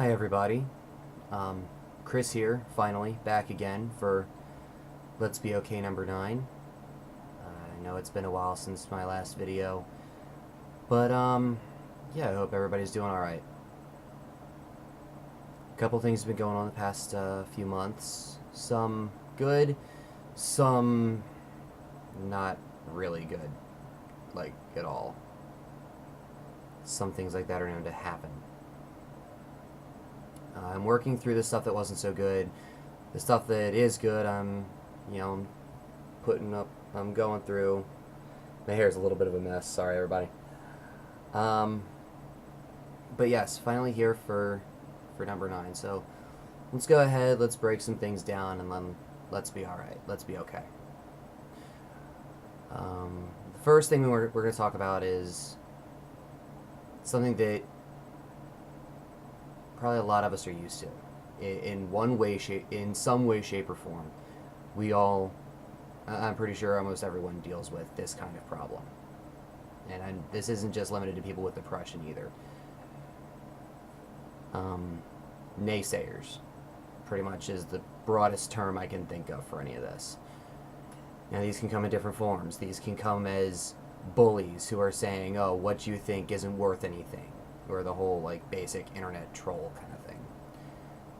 Hi everybody, Chris here, finally, back again for Let's Be Okay number 9. I know it's been a while since my last video, but yeah, I hope everybody's doing alright. A couple things have been going on the past few months, some good, some not really good, like at all. Some things like that are known to happen. I'm working through the stuff that wasn't so good. The stuff that is good, I'm putting up, I'm going through. My hair's a little bit of a mess. Sorry, everybody. But yes, finally here for number 9. So let's go ahead. Let's break some things down, and then let's be all right. Let's be okay. The first thing we're going to talk about is something that probably a lot of us are used to, in some way, shape, or form. I'm pretty sure almost everyone deals with this kind of problem. And this isn't just limited to people with depression either. Naysayers, pretty much, is the broadest term I can think of for any of this. Now, these can come in different forms. These can come as bullies who are saying, oh, what you think isn't worth anything, or the whole, like, basic internet troll kind of thing.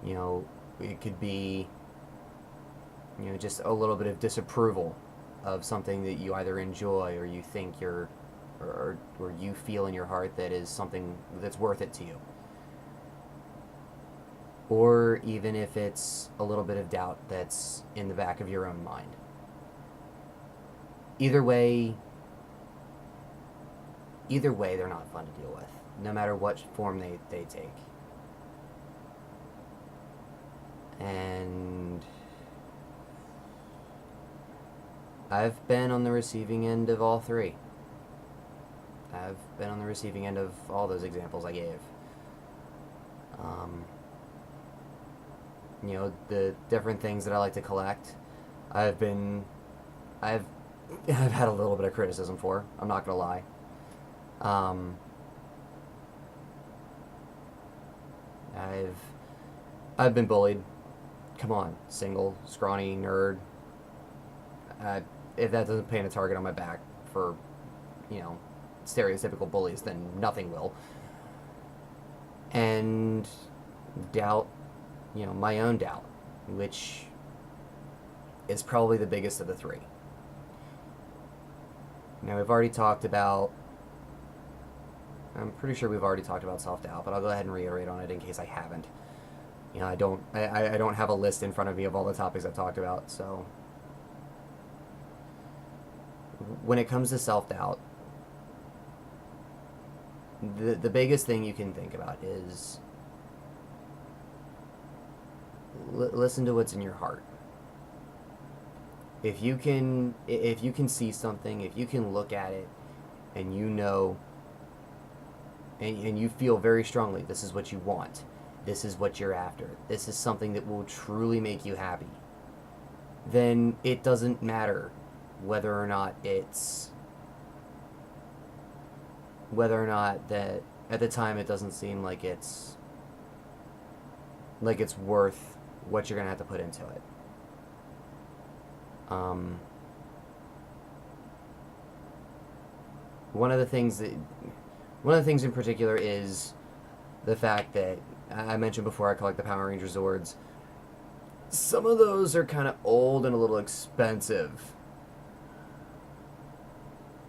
You know, it could be, just a little bit of disapproval of something that you either enjoy or you think or you feel in your heart that is something that's worth it to you. Or even if it's a little bit of doubt that's in the back of your own mind. Either way, they're not fun to deal with, no matter what form they take. And I've been on the receiving end of all three. I've been on the receiving end of all those examples I gave. The different things that I like to collect, I've had a little bit of criticism for. I'm not gonna lie. I've been bullied. Come on, single, scrawny, nerd. If that doesn't paint a target on my back for, stereotypical bullies, then nothing will. And doubt, my own doubt, which is probably the biggest of the three. Now, I'm pretty sure we've already talked about self-doubt, but I'll go ahead and reiterate on it in case I haven't. I don't have a list in front of me of all the topics I've talked about, so when it comes to self-doubt, the biggest thing you can think about is listen to what's in your heart. If you can see something, if you can look at it, and and you feel very strongly this is what you want, this is what you're after, this is something that will truly make you happy, then it doesn't matter whether or not that at the time it doesn't seem like it's worth what you're gonna have to put into it. One of the things in particular is the fact that I mentioned before I collect the Power Ranger Zords. Some of those are kind of old and a little expensive,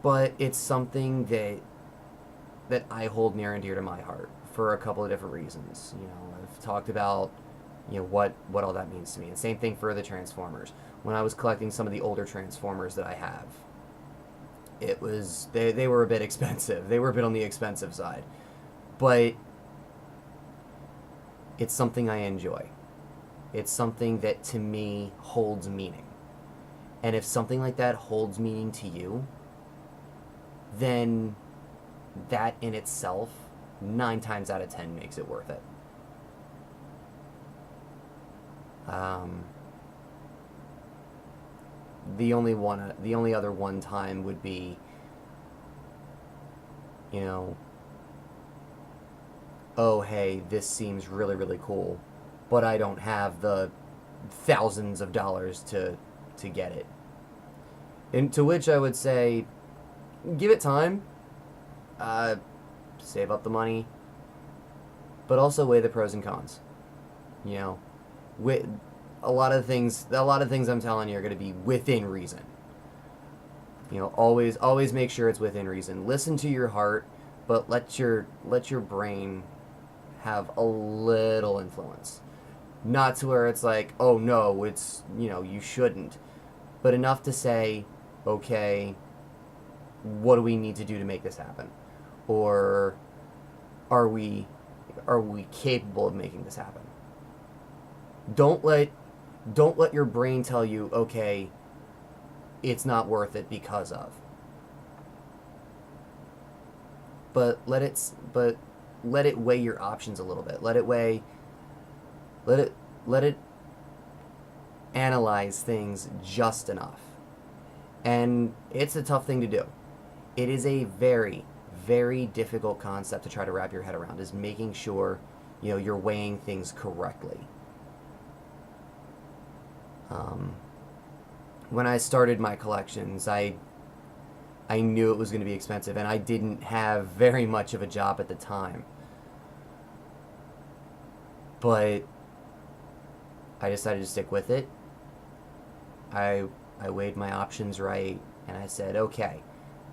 but it's something that I hold near and dear to my heart for a couple of different reasons. I've talked about what all that means to me, and same thing for the Transformers. When I was collecting some of the older Transformers that I have, they were a bit expensive. They were a bit on the expensive side, but it's something I enjoy. It's something that to me holds meaning. And if something like that holds meaning to you, then that in itself, 9 times out of 10, makes it worth it. The only other one time would be, oh, hey, this seems really, really cool, but I don't have the thousands of dollars to get it. And to which I would say, give it time, uh, save up the money, but also weigh the pros and cons. You know, with a lot of things I'm telling you are going to be within reason. You know, always make sure it's within reason. Listen to your heart, but let your brain have a little influence. Not to where it's like, oh no, it's, you know, you shouldn't, but enough to say, okay, what do we need to do to make this happen? Or are we capable of making this happen? Don't let don't let your brain tell you, okay, it's not worth it because of. But let it weigh your options a little bit. Let it let it analyze things just enough. And it's a tough thing to do. It is a very, very difficult concept to try to wrap your head around, is making sure, you know, you're weighing things correctly. When I started my collections, I knew it was going to be expensive, and I didn't have very much of a job at the time. But I decided to stick with it. I I weighed my options right, and I said, okay,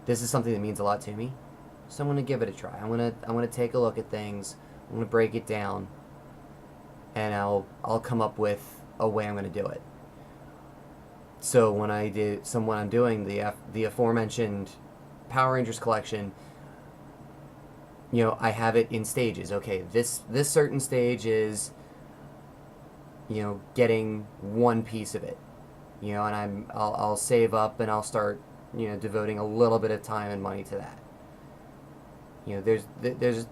this is something that means a lot to me, so I'm gonna give it a try. I'm gonna take a look at things. I'm gonna break it down, and I'll come up with a way I'm gonna do it. So when I'm doing the aforementioned Power Rangers collection, you know, I have it in stages. Okay, this certain stage is, you know, getting one piece of it, you know, and I'll save up and I'll start, you know, devoting a little bit of time and money to that. You know,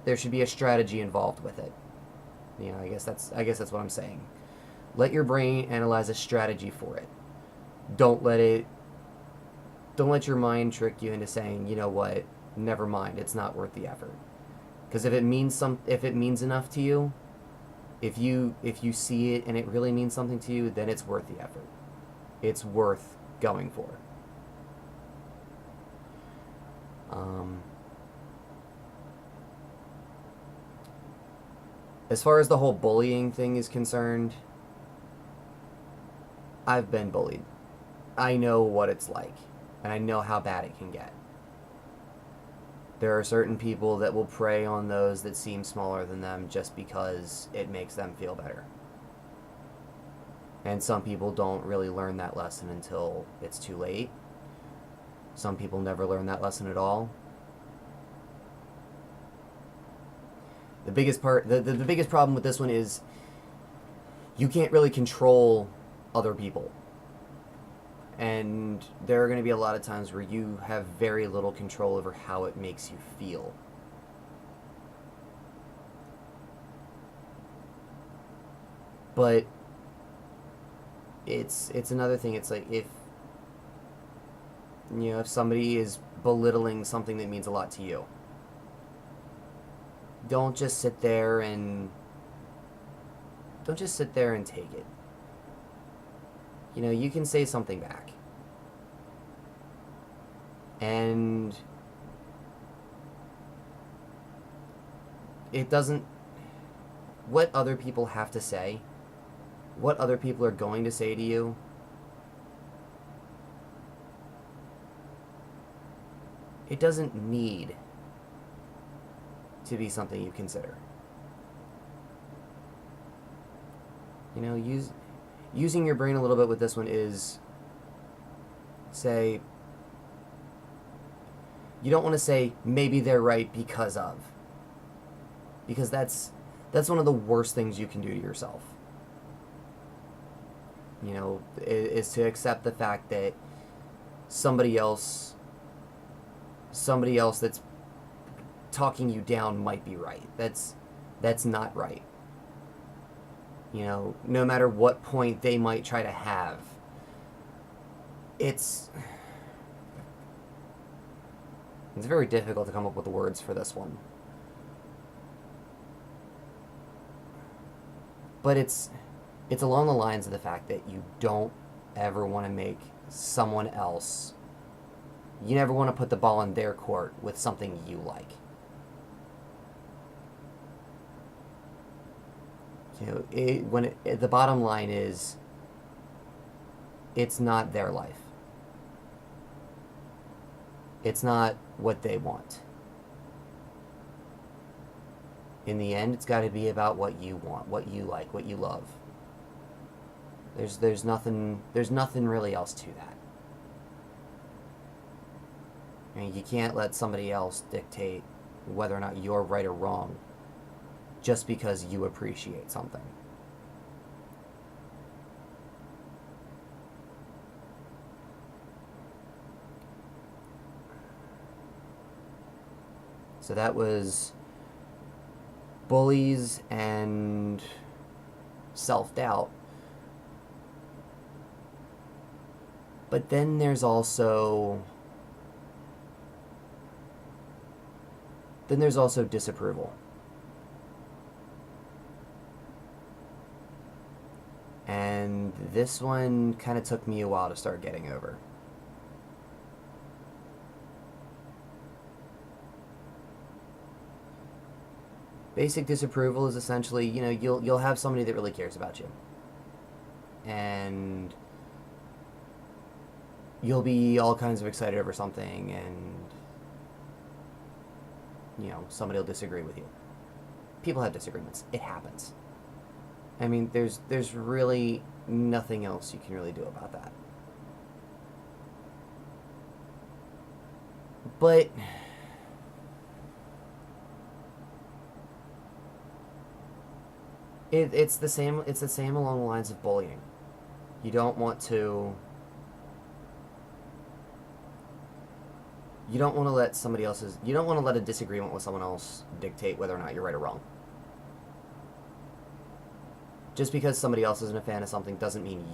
there should be a strategy involved with it. You know, I guess that's what I'm saying. Let your brain analyze a strategy for it. Don't let it don't let your mind trick you into saying, you know what, never mind, it's not worth the effort. Because if it means enough to you, if you see it and it really means something to you, then it's worth the effort. It's worth going for. As far as the whole bullying thing is concerned, I've been bullied. I know what it's like, and I know how bad it can get. There are certain people that will prey on those that seem smaller than them just because it makes them feel better. And some people don't really learn that lesson until it's too late. Some people never learn that lesson at all. The biggest problem with this one is you can't really control other people. And there are going to be a lot of times where you have very little control over how it makes you feel. But it's another thing. It's like if somebody is belittling something that means a lot to you, don't just sit there and take it. You know, you can say something back. And it doesn't, what other people have to say, what other people are going to say to you, it doesn't need to be something you consider. You know, using your brain a little bit with this one is, say, you don't want to say maybe they're right because of, because that's one of the worst things you can do to yourself. You know, is to accept the fact that somebody else that's talking you down might be right. That's not right. You know, no matter what point they might try to have, it's very difficult to come up with the words for this one. but it's along the lines of the fact that you don't ever want to make someone else, you never want to put the ball in their court with something you like. The bottom line is, it's not their life. It's not what they want. In the end, it's got to be about what you want, what you like, what you love. There's nothing really else to that. I mean, you can't let somebody else dictate whether or not you're right or wrong just because you appreciate something. So that was bullies and self-doubt. But then there's also disapproval. And this one kind of took me a while to start getting over. Basic disapproval is essentially, you'll have somebody that really cares about you. And you'll be all kinds of excited over something, and somebody will disagree with you. People have disagreements. It happens. I mean, there's really nothing else you can really do about that. But it's the same along the lines of bullying. You don't want to let a disagreement with someone else dictate whether or not you're right or wrong. Just because somebody else isn't a fan of something doesn't mean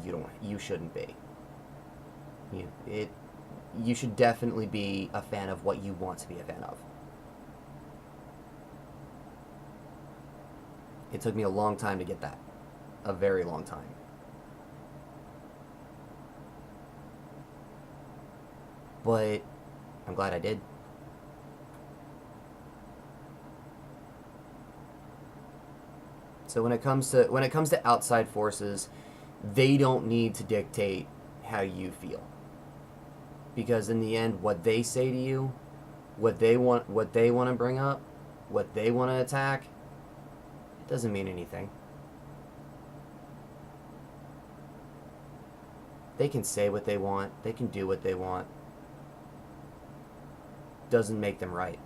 you shouldn't be. You should definitely be a fan of what you want to be a fan of. It took me a long time to get that. A very long time. But I'm glad I did. So when it comes to outside forces, they don't need to dictate how you feel. Because in the end, what they say to you, what they want to bring up, what they want to attack, it doesn't mean anything. They can say what they want, they can do what they want. Doesn't make them right.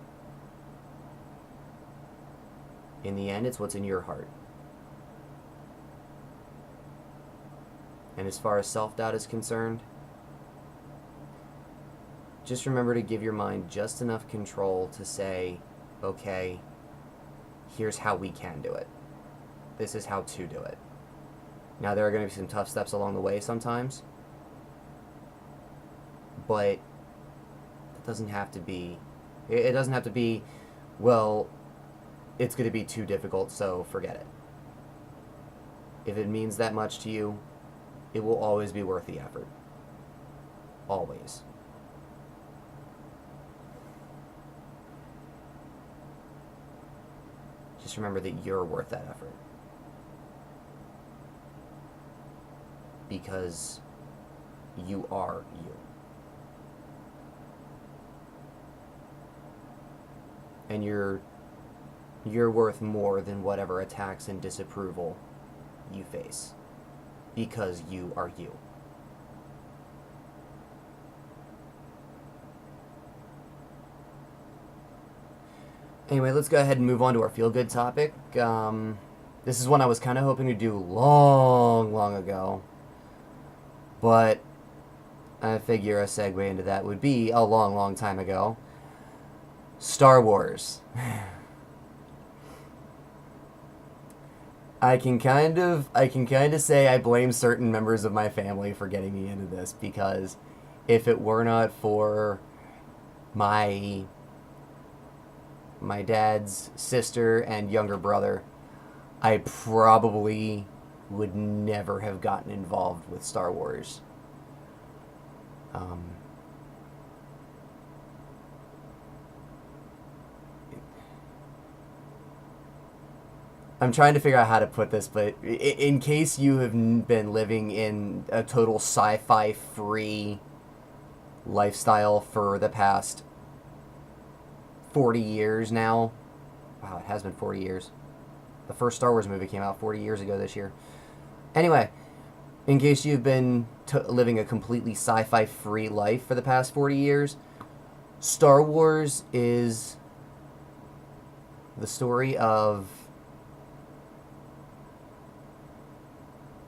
In the end, it's what's in your heart. And as far as self-doubt is concerned, just remember to give your mind just enough control to say, okay, here's how we can do it. This is how to do it. Now, there are going to be some tough steps along the way sometimes, but it doesn't have to be, well, it's going to be too difficult, so forget it. If it means that much to you, it will always be worth the effort. Always. Just remember that you're worth that effort. Because you are you. And you're worth more than whatever attacks and disapproval you face. Because you are you. Anyway, let's go ahead and move on to our feel-good topic. This is one I was kind of hoping to do long ago. But I figure a segue into that would be a long time ago. Star Wars. I can kind of say I blame certain members of my family for getting me into this, because if it were not for my dad's sister and younger brother, I probably would never have gotten involved with Star Wars. Um, I'm trying to figure out how to put this, but in case you have been living in a total sci-fi free lifestyle for the past 40 years now. Wow, it has been 40 years. The first Star Wars movie came out 40 years ago this year. Anyway, in case you've been living a completely sci-fi free life for the past 40 years, Star Wars is the story of...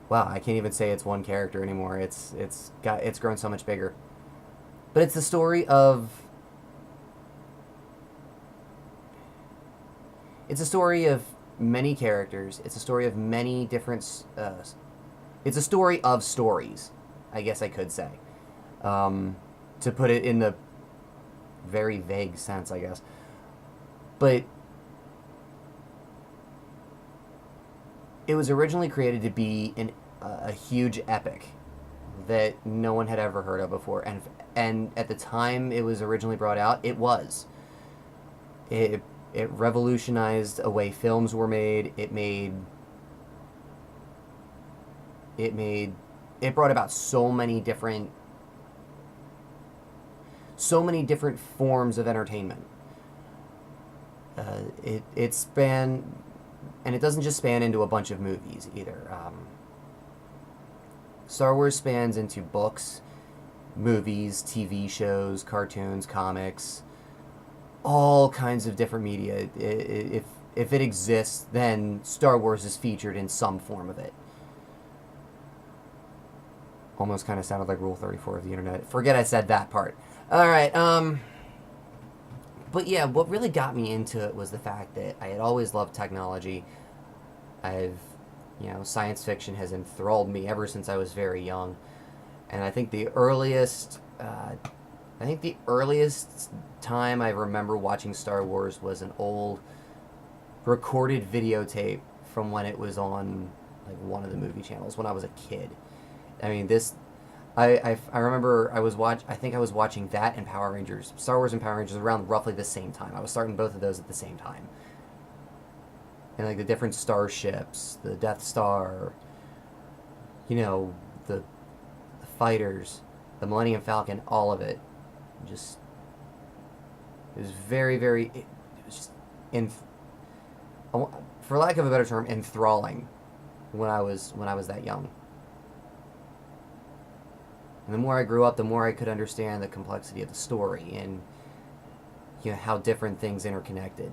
Wow, I can't even say it's one character anymore. It's grown so much bigger. But it's the story of... It's a story of many characters. It's a story of many different... it's a story of stories, I guess I could say. To put it in the very vague sense, I guess. But it was originally created to be a huge epic that no one had ever heard of before. And at the time it was originally brought out, it was. It revolutionized a way films were made. It brought about so many different forms of entertainment. It spanned, and it doesn't just span into a bunch of movies either. Star Wars spans into books, movies, TV shows, cartoons, comics, all kinds of different media. If it exists, then Star Wars is featured in some form of it. Almost kind of sounded like Rule 34 of the internet. Forget I said that part. Alright, but yeah, what really got me into it was the fact that I had always loved technology. Science fiction has enthralled me ever since I was very young. And I think the earliest time I remember watching Star Wars was an old recorded videotape from when it was on like one of the movie channels when I was a kid. I mean, I remember I think I was watching that and Power Rangers, Star Wars and Power Rangers around roughly the same time. I was starting both of those at the same time. And like the different starships, the Death Star, the fighters, the Millennium Falcon, all of it. Just, it was very, very, it was just, for lack of a better term, enthralling when I was that young. And the more I grew up, the more I could understand the complexity of the story and how different things interconnected.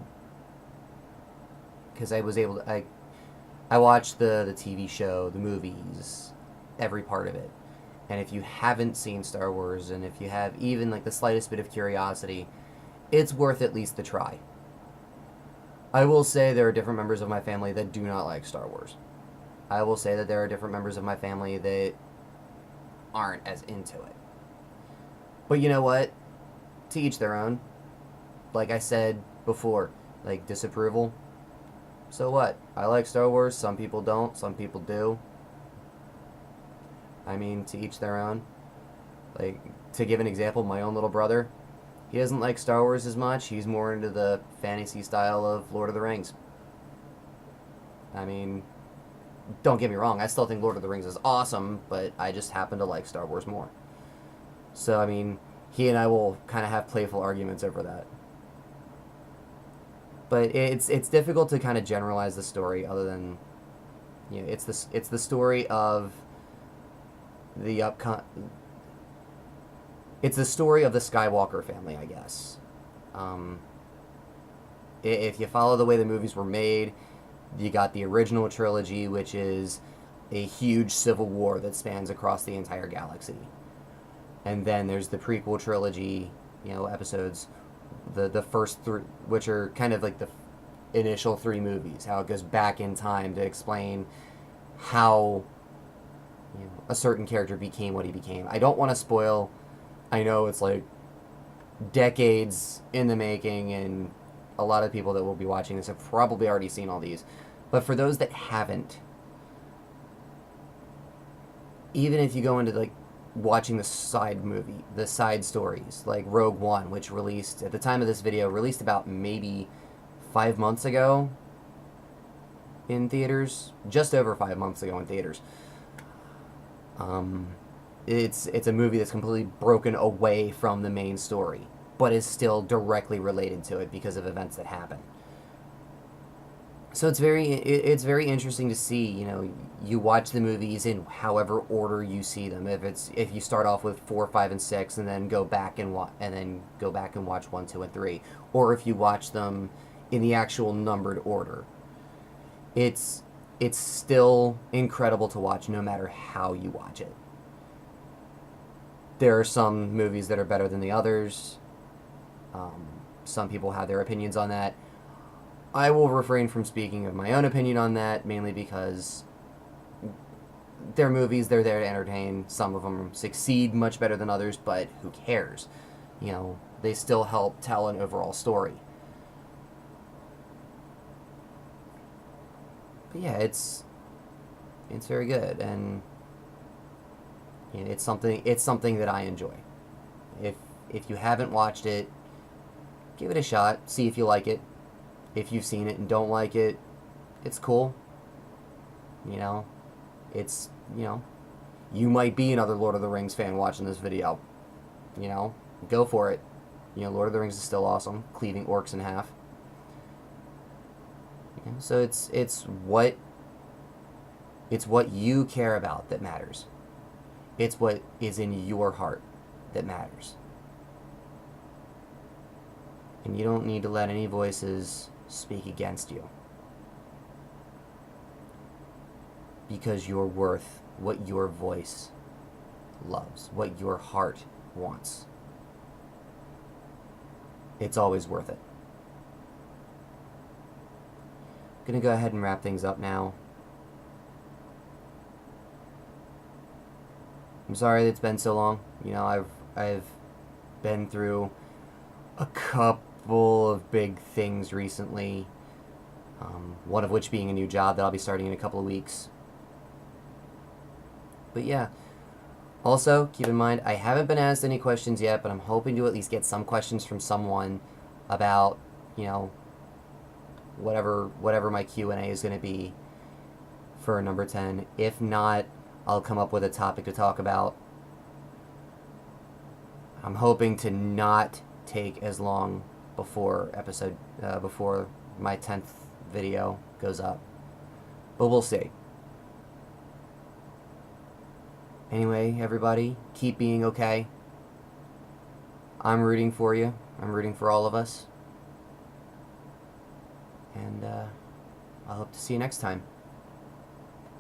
Because I was able to, I watched the TV show, the movies, every part of it. And if you haven't seen Star Wars, and if you have even like the slightest bit of curiosity, it's worth at least the try. I will say there are different members of my family that do not like Star Wars. I will say that there are different members of my family that aren't as into it. But you know what? To each their own. Like I said before, like disapproval. So what? I like Star Wars. Some people don't. Some people do. I mean, to each their own. Like, to give an example, my own little brother, he doesn't like Star Wars as much. He's more into the fantasy style of Lord of the Rings. I mean, don't get me wrong, I still think Lord of the Rings is awesome, but I just happen to like Star Wars more. So, I mean, he and I will kind of have playful arguments over that. But it's difficult to kind of generalize the story other than, it's the story of it's the story of the Skywalker family, I guess. If you follow the way the movies were made, you got the original trilogy, which is a huge civil war that spans across the entire galaxy. And then there's the prequel trilogy, episodes, the first three, which are kind of like the initial three movies, how it goes back in time to explain how a certain character became what he became. I don't want to spoil. I know it's like decades in the making, and a lot of people that will be watching this have probably already seen all these. But for those that haven't, even if you go into like watching the side stories, like Rogue One, which released at the time of this video, released about maybe 5 months ago in theaters, just over 5 months ago in theaters. Um, it's a movie that's completely broken away from the main story, but is still directly related to it because of events that happen. So it's very interesting to see. You know, you watch the movies in however order you see them. If you start off with 4, 5, and 6, and then go back and watch 1, 2, and 3, or if you watch them in the actual numbered order, it's it's still incredible to watch no matter how you watch it. There are some movies that are better than the others. Um, some people have their opinions on that. I will refrain from speaking of my own opinion on that, mainly because they're movies, they're there to entertain. Some of them succeed much better than others, but who cares? You know, they still help tell an overall story. But yeah, it's very good, and you know, it's something that I enjoy. If if you haven't watched it, give it a shot. See if you like it. If you've seen it and don't like it, it's cool. You know, it's you know, you might be another Lord of the Rings fan watching this video. You know, go for it. You know, Lord of the Rings is still awesome, cleaving orcs in half. You know, so it's what you care about that matters. It's what is in your heart that matters. And you don't need to let any voices speak against you. Because you're worth what your voice loves, what your heart wants. It's always worth it. I'm gonna go ahead and wrap things up now. I'm sorry that it's been so long. You know, I've been through a couple of big things recently. One of which being a new job that I'll be starting in a couple of weeks. But yeah. Also, keep in mind, I haven't been asked any questions yet, but I'm hoping to at least get some questions from someone about, you know, whatever my Q&A is going to be for number 10. If not, I'll come up with a topic to talk about. I'm hoping to not take as long before before my 10th video goes up, but we'll see. Anyway, everybody, keep being okay. I'm rooting for you. I'm rooting for all of us. And I hope to see you next time.